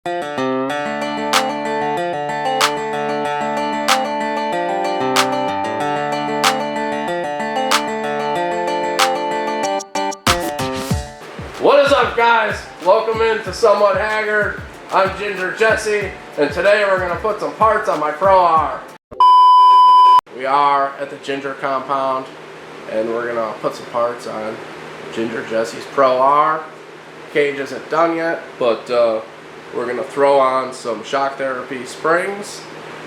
What is up, guys? Welcome into Somewhat Haggard. I'm Ginger Jesse, and today we're going to put some parts on my Pro R. We are at the Ginger compound, and we're going to put some parts on Ginger Jesse's Pro R. Cage isn't done yet, but we're going to throw on some shock therapy springs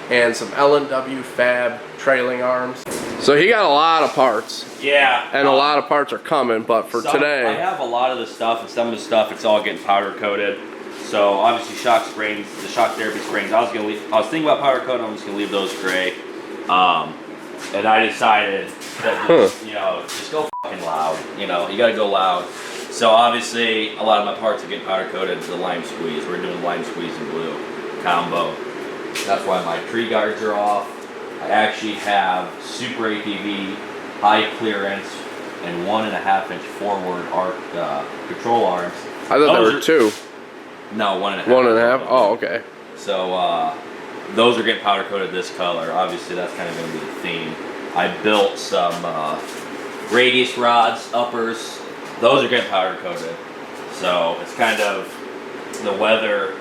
and some L&W Fab trailing arms. So he got a lot of parts. Yeah. And a lot of parts are coming, but for today... I have a lot of the stuff, and some of the stuff, it's all getting powder coated. So obviously shock springs, the shock therapy springs, I was thinking about powder coating, I'm just gonna leave those gray. And I decided that, you know, just go fucking loud. You know, you gotta go loud. So obviously, a lot of my parts are getting powder coated to the lime squeeze. We're doing lime squeeze and blue combo. That's why my tree guards are off. I actually have super ATV, high clearance, and 1.5 inch forward arc control arms. I thought there were two. No, 1.5. 1.5? Oh, okay. So those are getting powder coated this color. Obviously, that's kind of going to be the theme. I built some radius rods, uppers. Those are getting powder coated. So it's kind of, the weather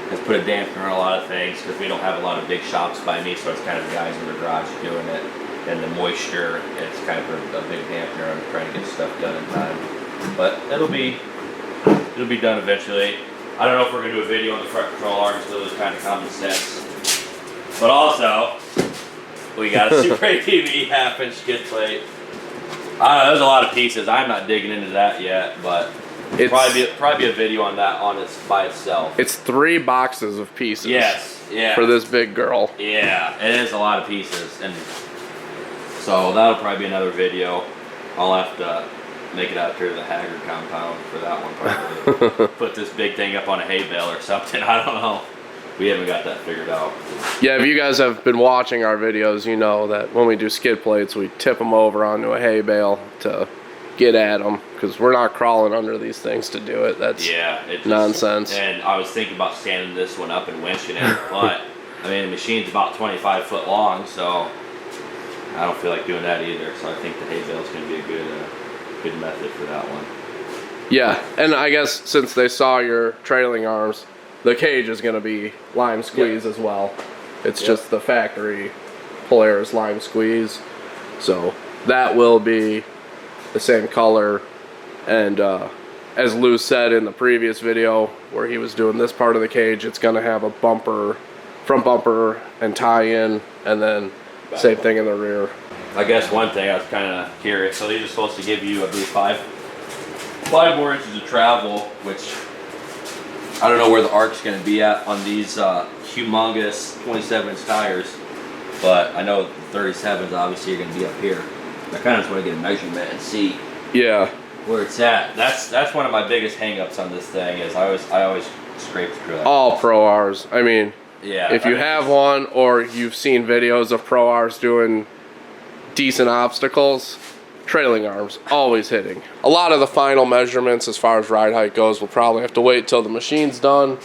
has put a dampener on a lot of things because we don't have a lot of big shops by me, so it's kind of the guys in the garage doing it. And the moisture, it's kind of a big dampener. I'm trying to get stuff done in time. But it'll be done eventually. I don't know if we're going to do a video on the front control arms, so those kind of common sense. But also, we got a Super ATV 1/2 inch skid plate. I don't know, there's a lot of pieces. I'm not digging into that yet, but it's probably be a video on that by itself. It's 3 boxes of pieces. Yes, yeah. For this big girl. Yeah, it is a lot of pieces, and so that'll probably be another video. I'll have to make it out here to the Haggard compound for that one probably. Put this big thing up on a hay bale or something. I don't know. We haven't got that figured out. Yeah, if you guys have been watching our videos, you know that when we do skid plates, we tip them over onto a hay bale to get at them, because we're not crawling under these things to do it. That's nonsense. And I was thinking about standing this one up and winching it, but I mean the machine's about 25 foot long, so I don't feel like doing that either. So I think the hay bale is going to be a good method for that one. Yeah, and I guess since they saw your trailing arms, the cage is going to be lime squeeze as well. It's just the factory Polaris lime squeeze. So that will be the same color. And as Lou said in the previous video where he was doing this part of the cage, it's going to have a bumper, front bumper and tie-in, and then same thing in the rear. I guess one thing I was kind of curious. So these are supposed to give you, I believe, 5 more inches of travel, which I don't know where the arc's going to be at on these humongous 27-inch tires, but I know the 37s obviously are going to be up here. I kind of just want to get a measurement and see where it's at. That's one of my biggest hang-ups on this thing is I always scrape through that. All Pro Rs. I mean, if you have one or you've seen videos of Pro Rs doing decent obstacles, trailing arms, always hitting. A lot of the final measurements as far as ride height goes, we'll probably have to wait till the machine's done,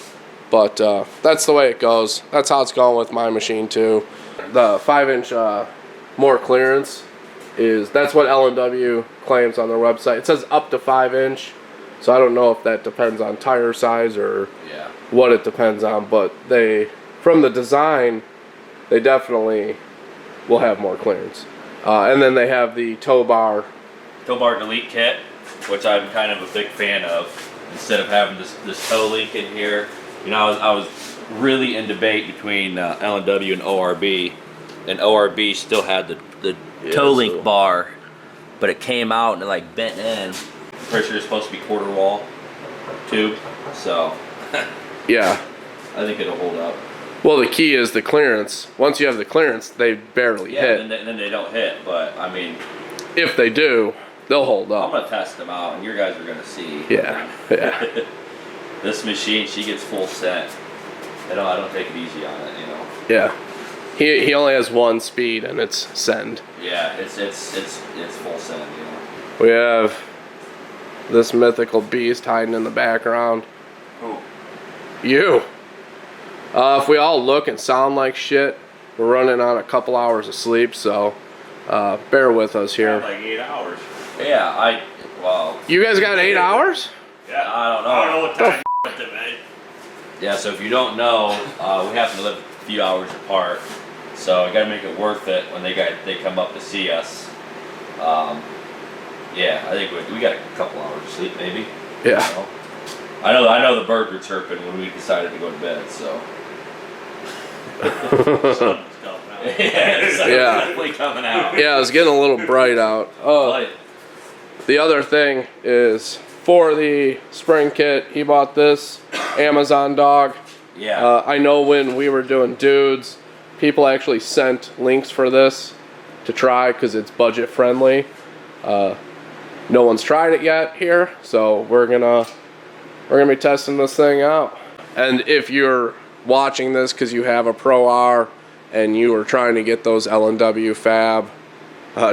but that's the way it goes. That's how it's going with my machine too. The 5-inch more clearance that's what L&W claims on their website. It says up to 5-inch, so I don't know if that depends on tire size or what it depends on, but from the design, they definitely will have more clearance. And then they have the tow bar delete kit, which I'm kind of a big fan of. Instead of having this toe link in here, you know, I was really in debate between L&W and ORB, and ORB still had the toe link bar, but it came out and it like bent in. Pretty sure it's supposed to be quarter wall tube, so yeah, I think it'll hold up. Well, the key is the clearance. Once you have the clearance, they barely hit. And then they don't hit, but I mean, if they do, they'll hold up. I'm gonna test them out, and you guys are gonna see. Yeah. This machine, she gets full set. I don't take it easy on it, you know. Yeah. He only has 1 speed, and it's send. Yeah, it's full send, you know. We have this mythical beast hiding in the background. Who? You. If we all look and sound like shit, we're running on a couple hours of sleep, so bear with us here. Like 8 hours. Yeah, well. You guys got 8 hours? Yeah, I don't know. I don't know what time it, man. Yeah, so if you don't know, we happen to live a few hours apart, so I gotta make it worth it when they come up to see us. Yeah, I think we got a couple hours of sleep, maybe. Yeah. I know the birds were chirping when we decided to go to bed, so. Sun's coming out. Yeah, the sun's Yeah. definitely coming out. Yeah, it's getting a little bright out. Oh, the other thing is for the spring kit, he bought this Amazon dog. Yeah. I know when we were doing dudes, people actually sent links for this to try because it's budget friendly. No one's tried it yet here, so we're gonna be testing this thing out. And if you're watching this because you have a Pro R and you were trying to get those L&W Fab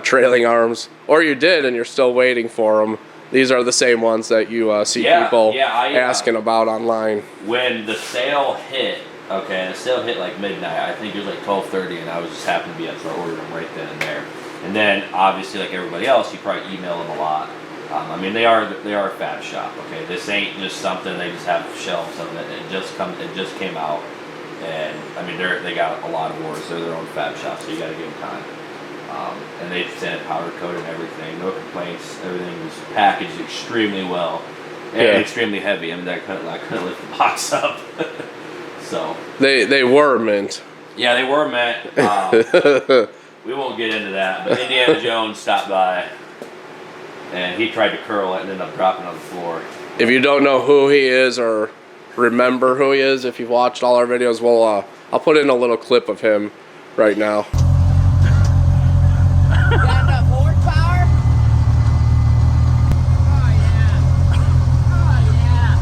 trailing arms, or you did and you're still waiting for them, these are the same ones that you see people asking about online. When the sale hit, the sale hit like midnight. I think it was like 12:30, and I was just happened to be up, so I ordered them right then and there. And then, obviously, like everybody else, you probably email them a lot. I mean, they are a fab shop. Okay, this ain't just something they just have shelves of it. It just came out, and I mean, they got a lot of orders. They're their own fab shop, so you got to give them time. And they sent it powder coated and everything. No complaints. Everything was packaged extremely well and extremely heavy. I mean, I couldn't lift the box up. So they were mint. Yeah, they were mint. We won't get into that, but Indiana Jones stopped by, and he tried to curl it and ended up dropping on the floor. If you don't know who he is or remember who he is, if you've watched all our videos, well, I'll put in a little clip of him right now. Got enough horsepower? Oh yeah. Oh yeah. Oh yeah.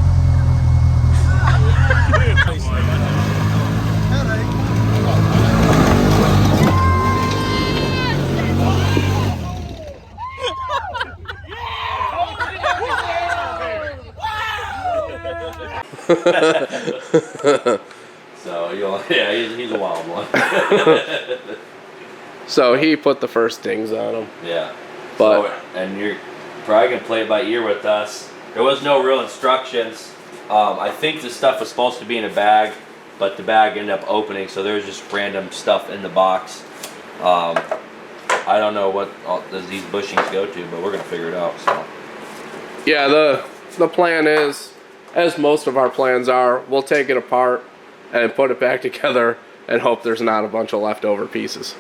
So he's a wild one. So he put the first dings on him. Yeah. But and you're probably gonna play it by ear with us. There was no real instructions. I think the stuff was supposed to be in a bag, but the bag ended up opening, so there was just random stuff in the box. I don't know what these bushings go to, but we're gonna figure it out. So. yeah, the plan is, as most of our plans are, we'll take it apart and put it back together and hope there's not a bunch of leftover pieces.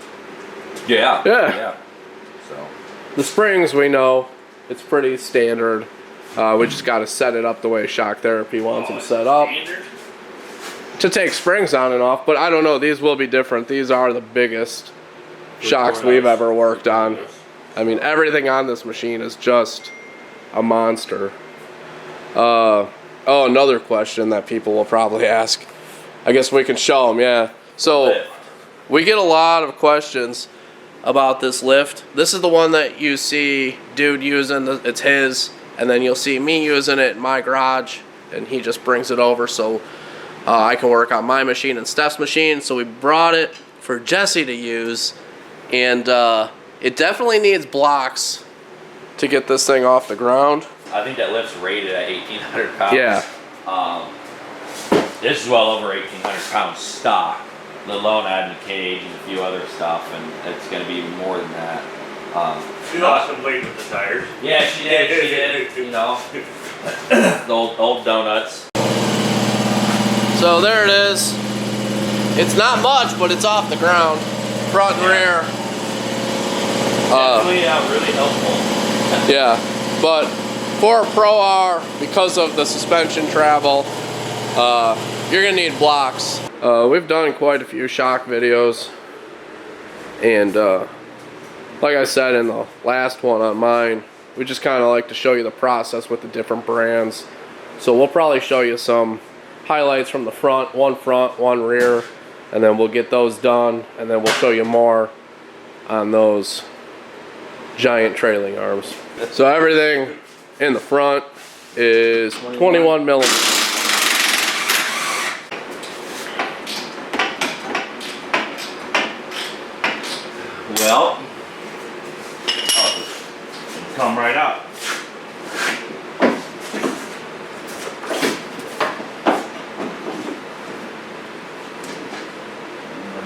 Yeah. Yeah. So. The springs, we know, it's pretty standard. We just got to set it up the way Shock Therapy wants them set up. Standard? To take springs on and off, but I don't know, these will be different. These are the biggest shocks we've ever worked on. I mean, everything on this machine is just a monster. Oh, another question that people will probably ask. I guess we can show them, yeah. So, we get a lot of questions about this lift. This is the one that you see dude using, it's his, and then you'll see me using it in my garage, and he just brings it over so I can work on my machine and Steph's machine. So we brought it for Jesse to use, and it definitely needs blocks to get this thing off the ground. I think that lift's rated at 1,800 pounds. Yeah. This is well over 1,800 pounds stock, let alone adding a cage and a few other stuff, and it's going to be even more than that. She lost some weight with the tires. Yeah, she did. You know, the old donuts. So there it is. It's not much, but it's off the ground, front and rear. Definitely really helpful. Yeah, but for a Pro R, because of the suspension travel, you're gonna need blocks. We've done quite a few shock videos, and like I said in the last one on mine, we just kind of like to show you the process with the different brands. So we'll probably show you some highlights from the front, one rear, and then we'll get those done, and then we'll show you more on those giant trailing arms. So everything in the front is 21 millimeters.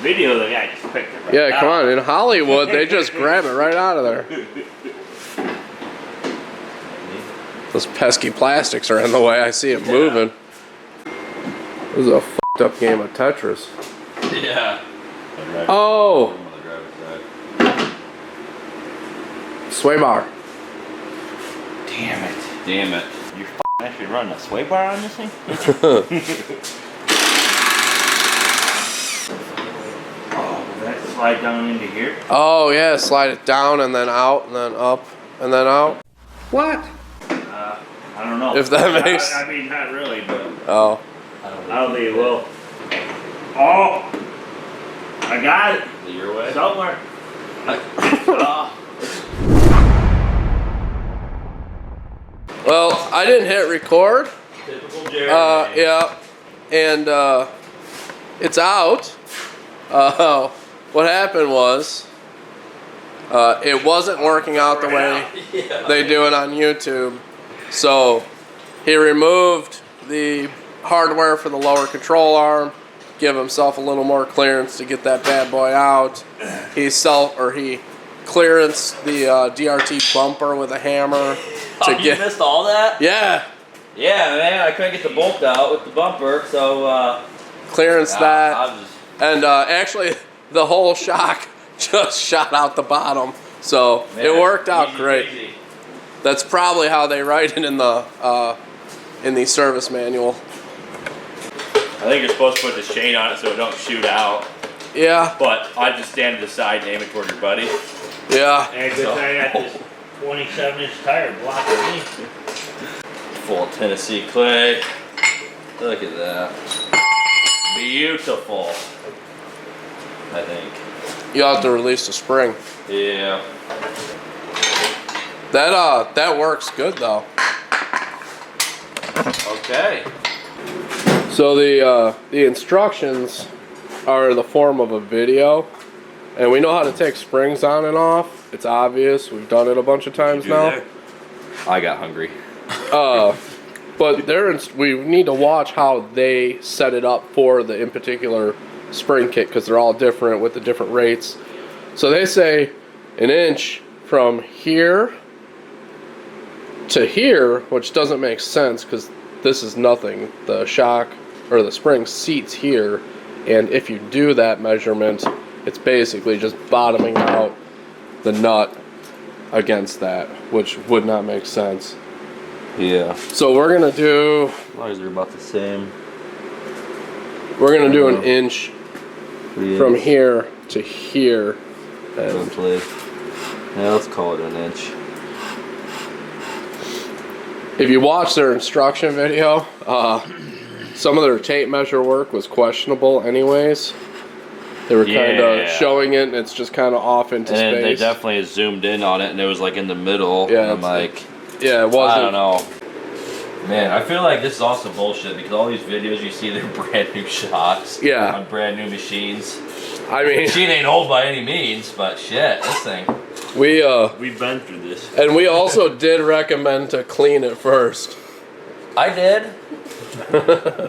video, the guy just picked it right Yeah, come out. on. In Hollywood, they just grab it right out of there. Those pesky plastics are in the way. I see it moving. This is a fucked up game of Tetris. Yeah. Oh! Sway bar. Damn it. Damn it. You're actually running a sway bar on this thing? Oh, does that slide down into here? Oh, yeah. Slide it down and then out and then up and then out. What? I don't know. If that makes- I mean, not really, but Oh. I don't think it will. Oh! I got it. Is it your way? Somewhere. Well, I didn't hit record. Typical Jerry. Yeah. And it's out. What happened was it wasn't working out the way they do it on YouTube. So he removed the hardware for the lower control arm, give himself a little more clearance to get that bad boy out. He clearanced the DRT bumper with a hammer to You missed all that? Yeah, Yeah, man, I couldn't get the bolt out with the bumper, so clearance that. I was just, And actually, the whole shock just shot out the bottom. So man, it worked out easy, great. easy. That's probably how they write it in the service manual. I think you're supposed to put the chain on it so it don't shoot out. Yeah, But I just stand to the side and aim it toward your buddy. yeah. And good thing I got this 27-inch tire blocking me. Full Tennessee clay. Look at that. Beautiful. I think. You have to release the spring. Yeah. That works good though. Okay. So the instructions are in the form of a video, and we know how to take springs on and off. It's obvious. We've done it a bunch of times now. I got hungry. But we need to watch how they set it up for the in particular spring kit, because they're all different with the different rates. So they say an inch from here to here, which doesn't make sense because this is nothing. The shock or the spring seats here, and if you do that measurement, it's basically just bottoming out the nut against that, which would not make sense. Yeah. So we're gonna do As long as they're about the same. an inch from here to here. And Roughly. Yeah, let's call it an inch. if you watch their instruction video, some of their tape measure work was questionable anyways. They were kind of Yeah. showing it, and it's just kind of off into And they space. definitely zoomed in on it, and it was like in the middle. Yeah, And I'm it's like, Yeah, it wasn't. I don't know. Man, I feel like this is also bullshit because all these videos you see, they're brand new shots. Yeah. On brand new machines. I mean, Machine ain't old by any means, but shit, this thing. We've been through this. and we also did recommend to clean it first. I did.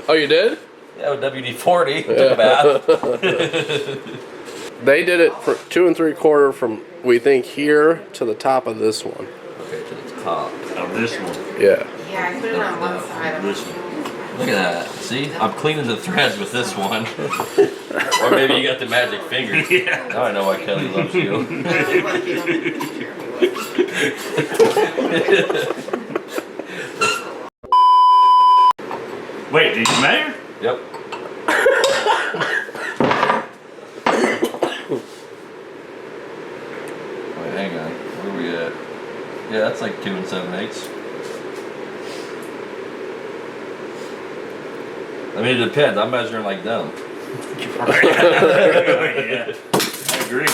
Oh, you did? Yeah, with WD-40. Took a bath. They did it for 2 3/4 from, we think, here to the top of this one. Okay, to the top. Now this one. Yeah. Yeah, I put it on one side. This one. Look at that. See? I'm cleaning the threads with this one. Or maybe you got the magic finger. Yeah. Now I know why Kelly loves you. Wait, did you measure? Yep. Wait, hang on. Where are we at? Yeah, that's like 2 7/8. I mean, it depends. I'm measuring like them. Yeah. I agree.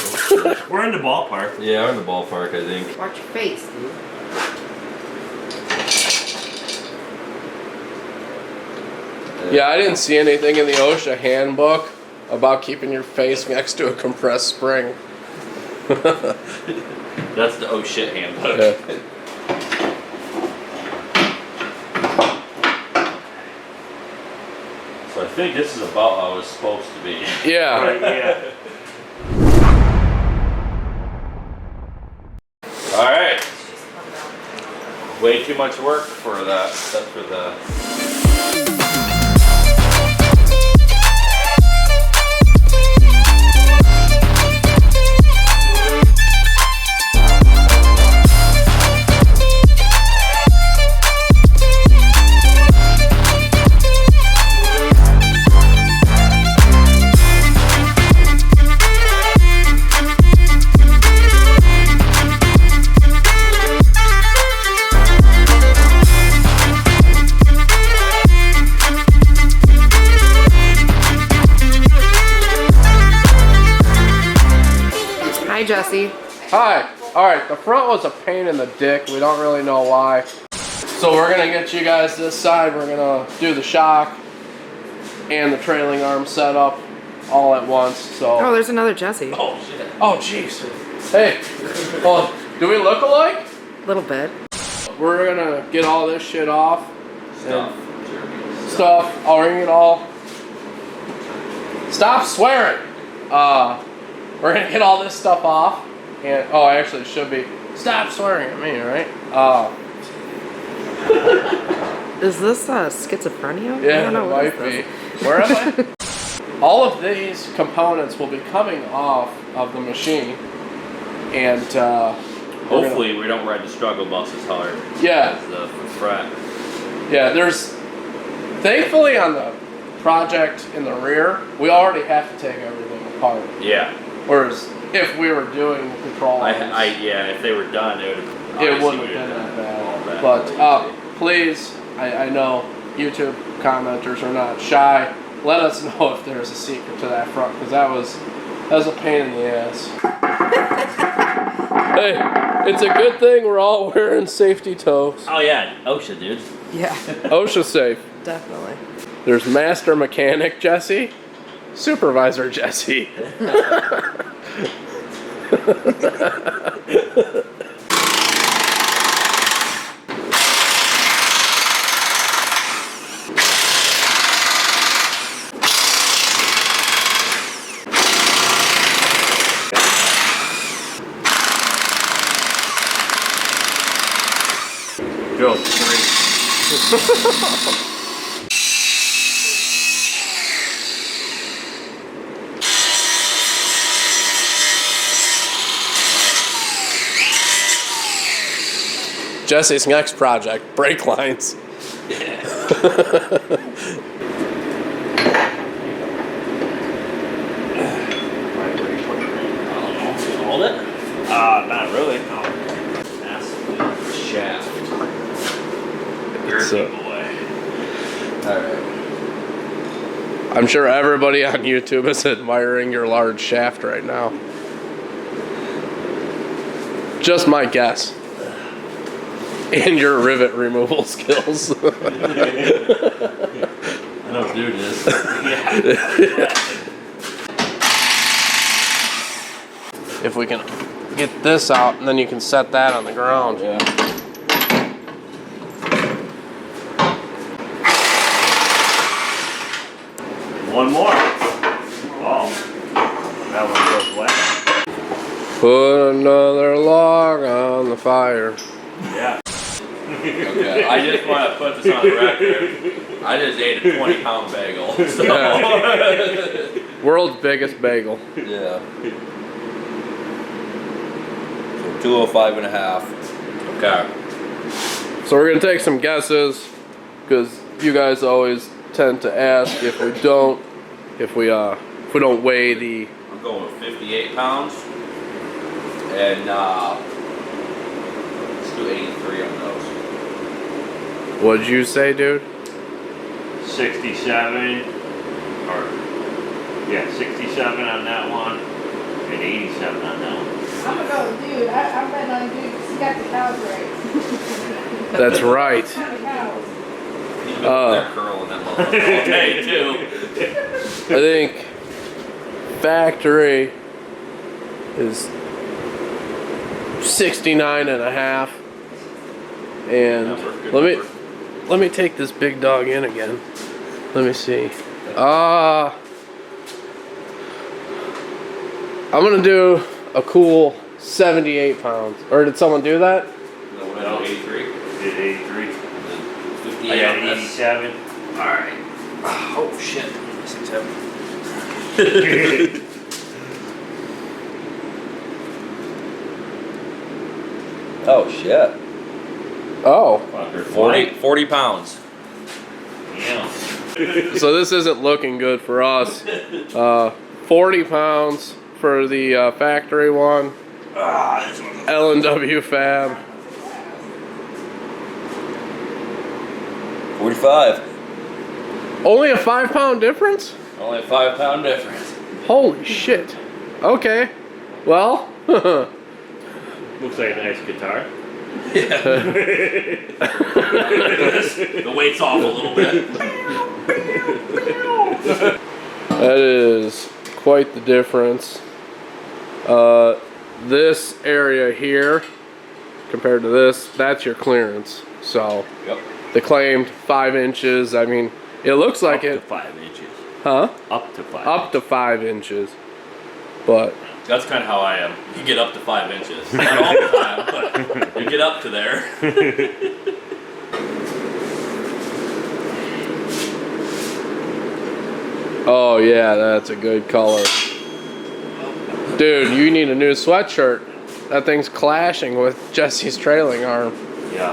We're in the ballpark. Yeah, we're in the ballpark, I think. Watch your face, dude. Yeah, I didn't see anything in the OSHA handbook about keeping your face next to a compressed spring. That's the oh shit handbook. Yeah. So I think this is about how it's supposed to be. Yeah. Right, yeah. All right. Way too much work for that. That's for the. Hi, Jesse. Hi. All right, the front was a pain in the dick. We don't really know why. So we're gonna get you guys this side. We're gonna do the shock and the trailing arm setup all at once. So. Oh, there's another Jesse. Oh shit. Oh, jeez. Hey. Well, do we look alike? A little bit. We're gonna get all this shit off. Stuff. I'll ring it all. Stop swearing. We're gonna get all this stuff off, and actually, it should be stop swearing at me, right? Is this schizophrenia? I Yeah, don't know it what might is be. this. Where am I? All of these components will be coming off of the machine, and Hopefully, we don't ride the struggle bus as hard. Yeah. As the front. yeah, there's thankfully on the project in the rear, we already have to take everything apart. Yeah. Whereas if we were doing the control, Yeah. If they were done, it wouldn't have been that bad. But please, I know YouTube commenters are not shy. Let us know if there's a secret to that front, because that was a pain in the ass. Hey, it's a good thing we're all wearing safety toes. Oh yeah, OSHA, dude. Yeah, OSHA safe. definitely. There's Master Mechanic Jesse, Supervisor Jesse. Go, three. Jesse's next project, brake lines. Hold it. Not really. No. Massive shaft. So- boy. Alright. I'm sure everybody on YouTube is admiring your large shaft right now. Just my guess. And your rivet removal skills. I know what dude is. If we can get this out, and then you can set that on the ground. Yeah. One more. Oh, that one goes wet. Put another log on the fire. Yeah. Okay. I just want to put this on the record. I just ate a 20-pound bagel. So. Yeah. World's biggest bagel. Yeah. So 205.5. Okay. So we're gonna take some guesses, because you guys always tend to ask if we don't weigh the. I'm going with 58 pounds. And let's do 83 on those. What'd you say, dude? 67, or yeah, 67 on that one, and 87 on that one. I'm gonna go with dude. I'm betting on dude because he got the cows right. That's right. The cows. They're curling that motherfucker all day too. I think factory is 69 and a half. And let me take this big dog in again. Let me see. I'm gonna do a cool 78 pounds. Or did someone do that? No, 83. Did 83. 58 I got on this. 87. Alright. Oh shit. This thing's heavy. Oh shit. Oh. 40 pounds. Yeah. So this isn't looking good for us. 40 pounds for the factory one. This one's L&W Fab. 45. Only a 5-pound difference? Only a 5-pound difference. Holy shit. Okay. Well. looks like a nice guitar. Yeah. The weight's off a little bit. That is quite the difference. This area here, compared to this, that's your clearance. So, Yep. they claimed 5 inches. I mean, it looks like Up it. to 5 inches. Huh? Up to 5. Up to 5 inches. But, That's kind of how I am. You get up to 5 inches. Not all the time, but you get up to there. oh yeah, that's a good color. Dude, you need a new sweatshirt. That thing's clashing with Jesse's trailing arm. Yeah.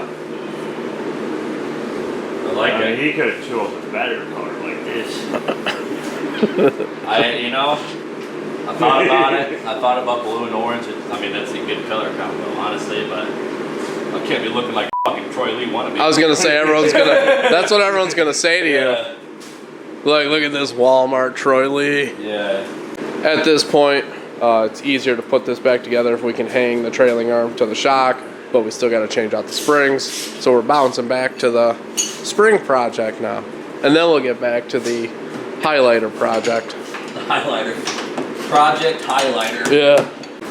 I like I mean, it. he could have chosen a better color like this. I thought about it. I thought about blue and orange. I mean, that's a good color combo, honestly, but I can't be looking like fucking Troy Lee wannabe. I was gonna say that's what everyone's gonna say to you. Yeah. Like, look at this Walmart Troy Lee. Yeah. At this point, it's easier to put this back together if we can hang the trailing arm to the shock, but we still gotta change out the springs. So we're bouncing back to the spring project now. And then we'll get back to the highlighter project. The highlighter. Project highlighter. Yeah.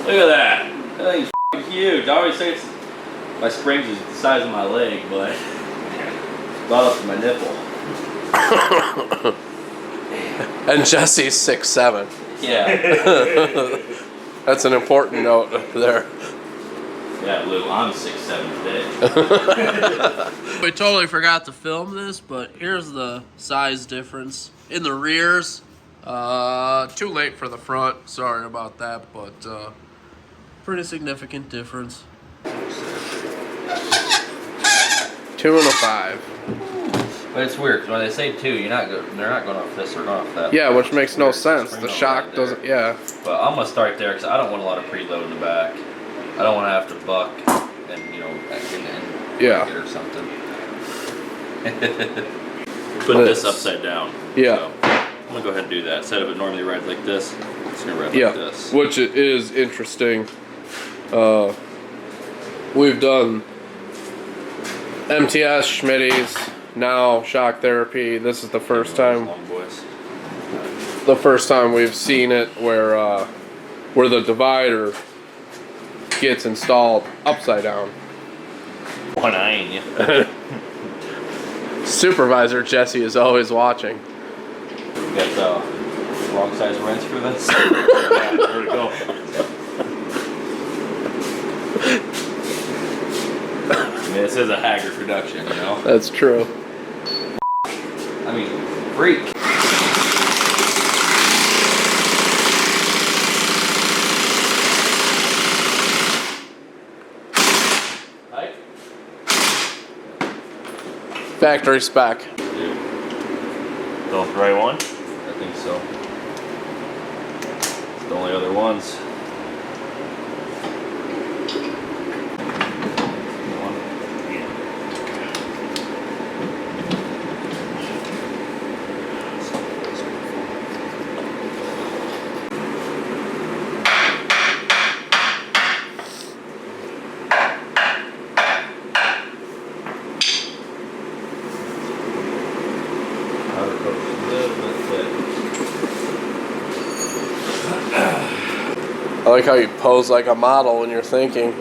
Look at that. That thing's f***ing huge. I always say my springs is the size of my leg, but it's about up to my nipple. And Jesse's 6'7". Yeah. That's an important note there. Yeah, Lou, I'm 6'7" today. We totally forgot to film this, but here's the size difference in the rears. Too late for the front. Sorry about that, but pretty significant difference. 2 and a 5. But it's weird because when they say 2, they're not going off this or going off that. Yeah, which makes no Weird. sense. Spring The don't shock right there. doesn't. Yeah. But I'm gonna start there because I don't want a lot of preload in the back. I don't want to have to buck and Yeah. break it or something. Put this upside down. Yeah. So I'm gonna go ahead and do that. Instead of it normally rides like this, it's gonna ride Yeah. like this. Which it is interesting. We've done MTS, Schmitty's, now shock therapy. This is the first time. Long boys. The first time we've seen it where the divider gets installed upside down. One eyeing you. Supervisor Jesse is always watching. Got the wrong size wrench for this. Yeah, there we go. I mean, this is a Haggard production, you know. That's true. I mean, freak. Right? Factory spec. Dude, Those the right one? I think so. It's the only other ones. I like how you pose like a model when you're thinking.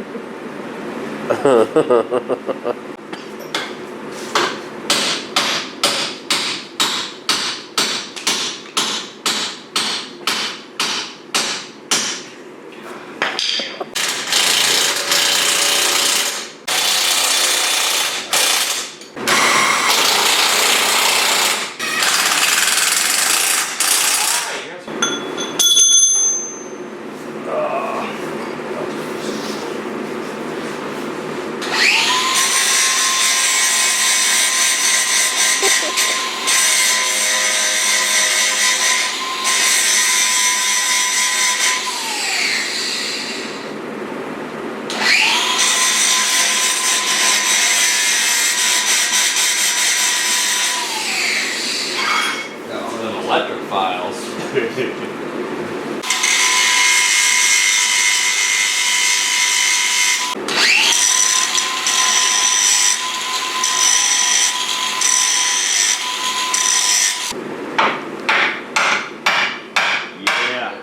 Yeah.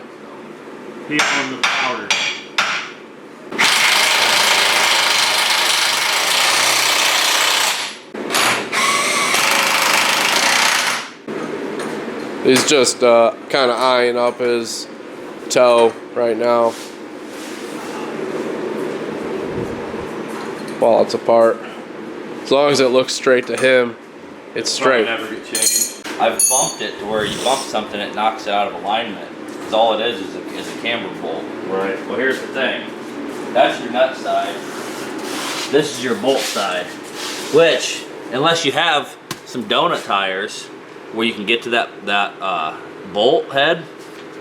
People on the powder. He's just kind of eyeing up his toe right now while it's apart. As long as it looks straight to him, it's straight. Never get changed. I've bumped it to where you bump something, it knocks it out of alignment. Because all it is a camber bolt. Right. Well, here's the thing. That's your nut side. This is your bolt side. Which, unless you have some donut tires where you can get to that bolt head,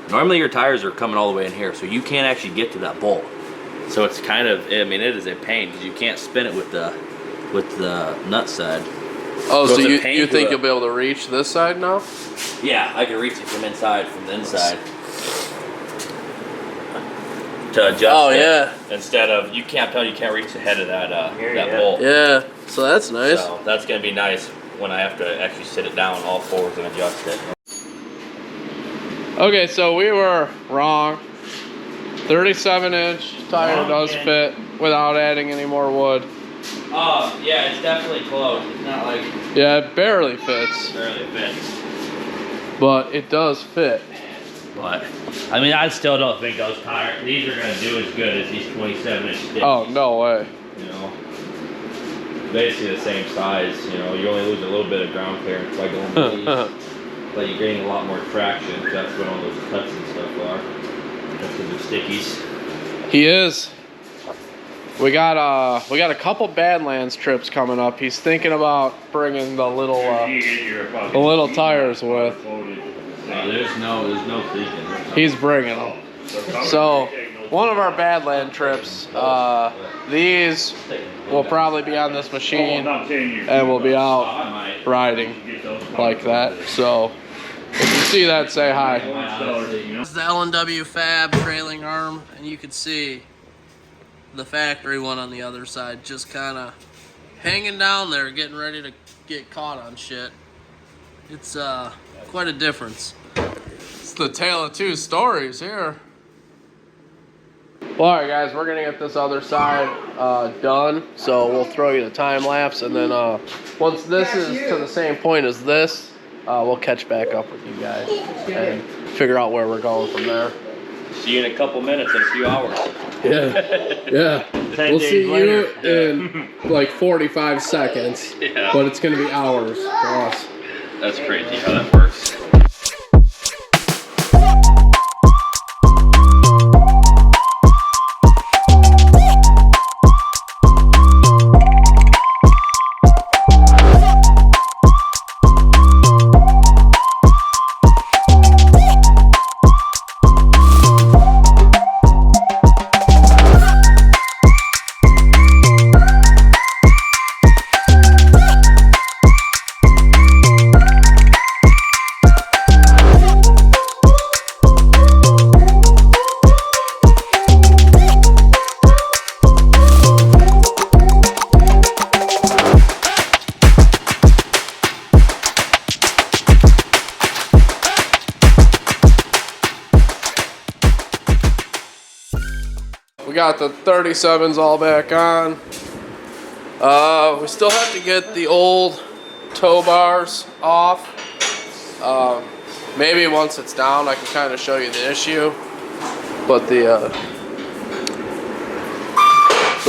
normally your tires are coming all the way in here, so you can't actually get to that bolt. So it's kind of, I mean, it is a pain because you can't spin it with the nut side. Oh, so it's a you pain think to you'll be able to reach this side now? Yeah, I can reach it from inside, from the inside. To adjust Oh, it. yeah. Instead of, you can't reach the head of that Here, that yeah. bolt. Yeah, so that's nice. So that's gonna be nice when I have to actually sit it down all fours and adjust it. Okay, so we were wrong. 37-inch tire Wrong does again. fit without adding any more wood. Oh, yeah, it's definitely close. It's not like Yeah, it barely fits, barely fits. but it does fit. But, I mean, I still don't think those tires, these are gonna do as good as these 27-inch sticks. Oh, no way. You know, basically the same size. You know, you only lose a little bit of ground clearance by going with these, but you're getting a lot more traction. That's what all those cuts and stuff are. That's because of stickies. He is. We got a couple Badlands trips coming up. He's thinking about bringing the little tires with. There's no thinking. He's bringing them. So one of our Badland trips, these will probably be on this machine and we'll be out riding like that. So if you see that, say hi. This is the L&W Fab trailing arm, and you can see the factory one on the other side just kind of hanging down there, getting ready to get caught on shit. It's quite a difference. It's the tale of two stories here. Well, alright guys, we're gonna get this other side done, so we'll throw you the time lapse, and then once this is to the same point as this, we'll catch back up with you guys and figure out where we're going from there. See you in a couple minutes, in a few hours. Yeah, yeah. 10 We'll days see later. you in like 45 seconds, Yeah. but it's gonna be hours for us. That's crazy how that works. We got the 37s all back on. We still have to get the old tow bars off. Maybe once it's down I can kind of show you the issue. But the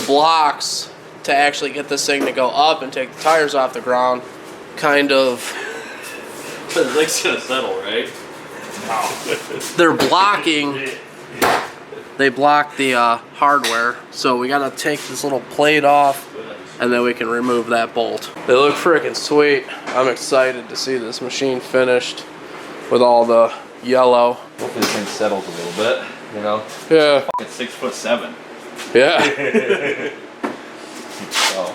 blocks to actually get this thing to go up and take the tires off the ground kind of... The thing's gonna settle, right? They're blocking... They block the hardware, so we gotta take this little plate off and then we can remove that bolt. They look freaking sweet. I'm excited to see this machine finished with all the yellow. Hopefully this thing settles a little bit, you know? Yeah. It's 6'7". Yeah. So.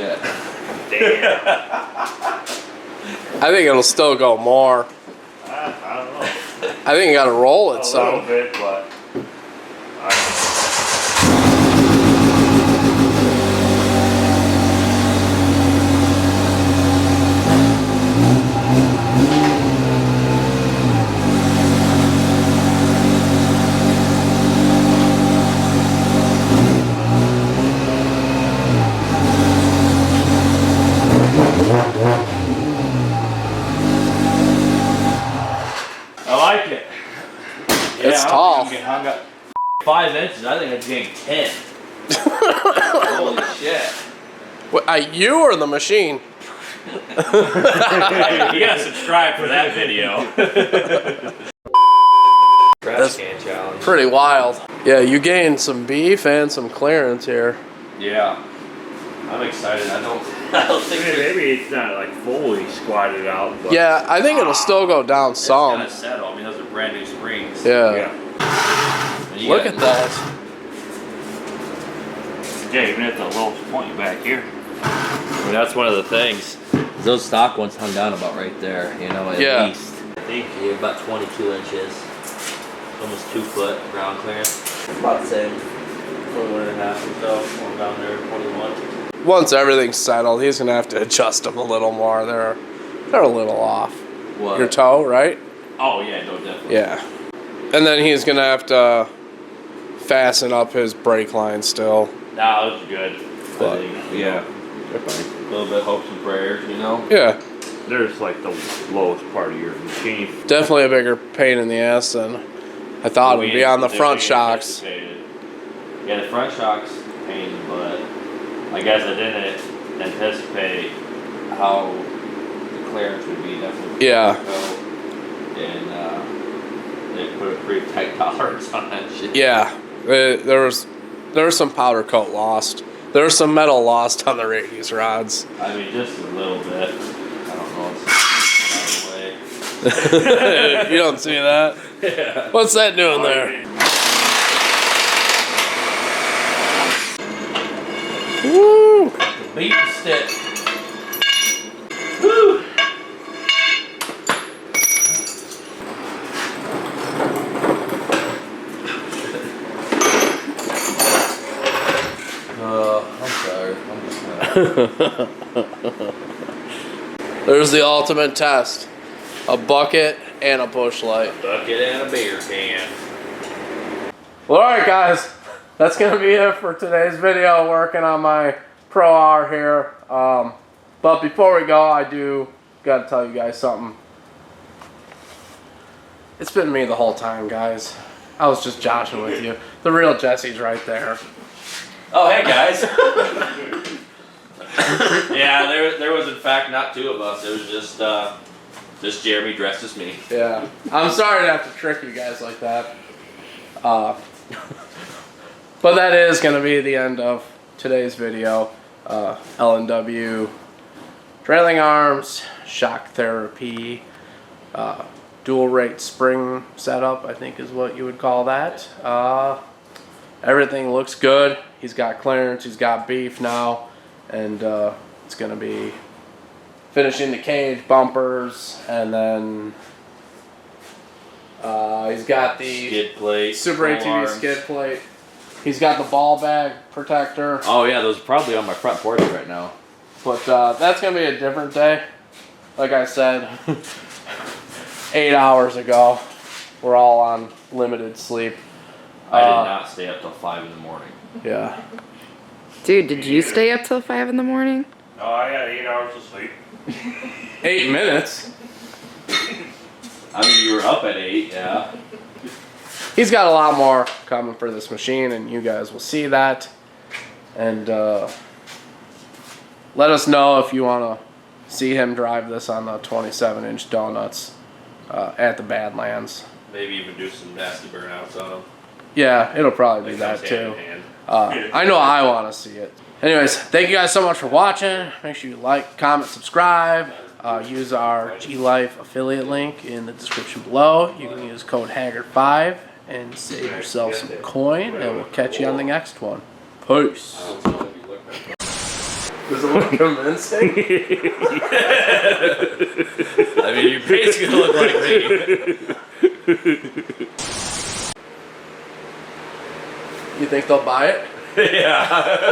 shit. Damn. I think it'll still go more. I don't know. I think you gotta roll it A some. little bit, but I like it. It's I don't tall. think I'm getting hung up. 5 inches, I think I'm getting 10. Holy shit. What, you or the machine? You gotta subscribe for that video. Trash can challenge. Pretty wild. Yeah, you gained some beef and some clearance here. Yeah. I'm excited. I don't think maybe it's not like fully squatted out. But Yeah, I think it'll still go down it's some. gonna settle. I mean, those are brand new springs. Yeah. And you Look got- at that. Yeah, even at the lowest point back here. I mean, that's one of the things. Those stock ones hung down about right there, you know, at Yeah. least. I think you're about 22 inches. Almost 2 foot ground clearance. About the same. 21.5 or so. Going down there, 21. Once everything's settled, he's gonna have to adjust them a little more. They're a little off. What? Your toe, right? Oh, yeah, no, definitely. Yeah. And then he's gonna have to fasten up his brake line still. Nah, that was good. But, I think, yeah. A little bit hopes and prayers, you know? Yeah. There's like the lowest part of your machine. Definitely a bigger pain in the ass than I thought it would be on the front shocks. Yeah, the front shocks pain, but I guess I didn't anticipate how the clearance would be definitely. Yeah. And they put a pretty tight tolerance on that shit. Yeah. There was some powder coat lost. There was some metal lost on the radius rods. I mean, just a little bit. I don't know. It's out of the way. You don't see that? Yeah. What's that doing there? Woo! Beat the stick. Woo! I'm sorry. I'm just gonna... There's the ultimate test. A bucket and a bush light. Bucket and a beer can. Well, alright guys. That's going to be it for today's video, working on my Pro R here. But before we go, I do got to tell you guys something. It's been me the whole time, guys. I was just joshing with you. The real Jesse's right there. Oh, hey guys. Yeah, there was in fact not two of us. It was just Jeremy dressed as me. Yeah. I'm sorry to have to trick you guys like that. But that is going to be the end of today's video. L&W trailing arms, shock therapy, dual rate spring setup, I think is what you would call that. Everything looks good. He's got clearance, he's got beef now, and it's going to be finishing the cage, bumpers, and then he's got the Skid plate. Super roll ATV arms. skid plate. He's got the ball bag protector. Oh yeah, those are probably on my front porch right now. But that's going to be a different day. Like I said, 8 hours ago, we're all on limited sleep. I did not stay up till 5 in the morning. Yeah. Dude, did you stay up till 5 in the morning? Oh, I got 8 hours of sleep. 8 minutes. I mean, you were up at 8, yeah. He's got a lot more coming for this machine, and you guys will see that. And let us know if you want to see him drive this on the 27-inch donuts at the Badlands. Maybe even do some nasty burnouts on them. Yeah, it'll probably be That that goes hand too. in hand. I know I want to see it. Anyways, thank you guys so much for watching. Make sure you like, comment, subscribe. Use our G-Life affiliate link in the description below. You can use code Haggard5 and save yourself some coin, and we'll catch you on the next one. Peace. Does it look convincing? I mean, you basically look like me. You think they'll buy it? Yeah.